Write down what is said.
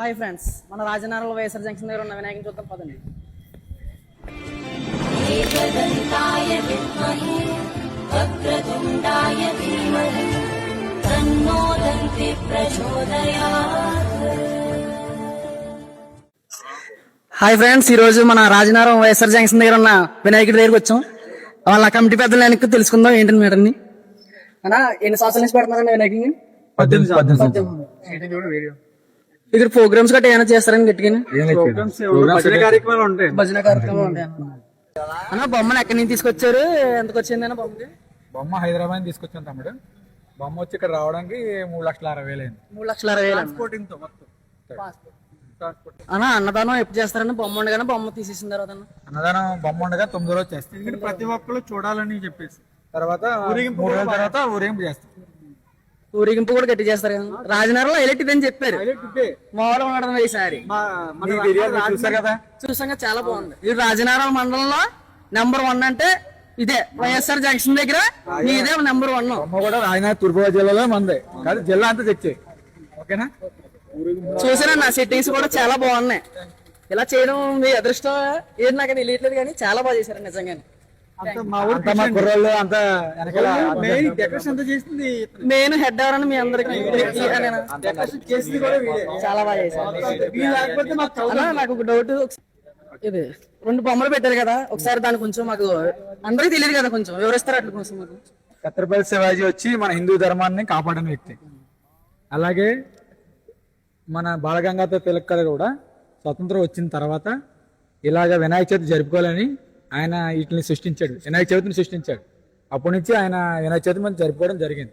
Hi friends, మన రాజనగరంలో YSR junction దగ్గర ఉన్న వినాయకుని చూద్దాం పదండి. హాయ్ ఫ్రెండ్స్, ఈ రోజు మన రాజనగరం వైఎస్ఆర్ జంక్షన్ దగ్గర ఉన్న వినాయకుడి దగ్గరికి వచ్చాం. వాళ్ళ కమిటీ పెద్దలు వెనక్కి తెలుసుకుందాం ఏంటని మేడంని. అన్నా, ఎన్ని సంవత్సరాల నుంచి పెడుతున్నారండి వినాయకుడిని? 18 ఇక్కడ ప్రోగ్రామ్స్ గట్రా ఏమైనా చేస్తారని గట్టిగా భజన కార్యక్రమాలు ఉంటాయి అన్న. బొమ్మను ఎక్కడి నుంచి తీసుకొచ్చారు, ఎంతకు వచ్చిందన్న బొమ్మకి? బొమ్మ హైదరాబాద్ తీసుకొచ్చాను తమ్ముడు. బొమ్మ వచ్చి ఇక్కడ రావడానికి 3,60,000 అయింది. 3,60,000 అన్న. అన్నదానం ఎప్పుడు చేస్తారని? బొమ్మ ఉండగానే బొమ్మ తీసేసిన తర్వాత అన్నదానం బొమ్మ ఉండగా 9 రోజు చేస్తాం. ఇక్కడ ప్రతి ఒక్కరు చూడాలని చెప్పేసి తర్వాత 3 రోజుల తర్వాత ఊరేగింపు చేస్తాం. ఊరేగింపు కూడా గట్టి చేస్తారు కదా. రాజనగరంలో హైలైట్ ఇదని చెప్పారు. మామూలుగా ఉండడం ఈసారి చూసారు కదా, చూసాక చాలా బాగుంది. ఈ రాజనగరం మండలంలో నెంబర్ 1 అంటే ఇదే వైఎస్ఆర్ జంక్షన్ దగ్గర ఇదే నెంబర్ 1. బొమ్మ కూడా రాజనగరం తూర్పుగోదావరి జిల్లాలో మందే కాదు, జిల్లా అంతా తెచ్చే. ఓకేనా? చూసానన్న, సెట్టింగ్స్ కూడా చాలా బాగున్నాయి. ఇలా చేయడం మీ అదృష్టం ఏది నాకు తెలియట్లేదు, కానీ చాలా బాగా చేశారు నిజంగానే. మెయిన్ హెడ్ ఎవరని మీ అందరికి చాలా బాగా చేశారు. నాకు ఒక డౌట్, ఇది 2 బొమ్మలు పెట్టారు కదా, ఒకసారి దాని కొంచెం మాకు అందరికి తెలియదు కదా, కొంచెం వివరిస్తారు అట్లా కొంచెం మాకు. ఛత్రపతి శివాజీ వచ్చి మన హిందూ ధర్మాన్ని కాపాడిన వ్యక్తి. అలాగే మన బాలగంగాధర తిలక్ గారు కూడా స్వతంత్రం వచ్చిన తర్వాత ఇలాగ వినాయక చవితి జరుపుకోవాలని ఆయన వీటిని సృష్టించాడు, వినాయక చవితిని సృష్టించాడు. అప్పటి నుంచి ఆయన వినాయక చవితి మనం జరుపుకోవడం జరిగింది.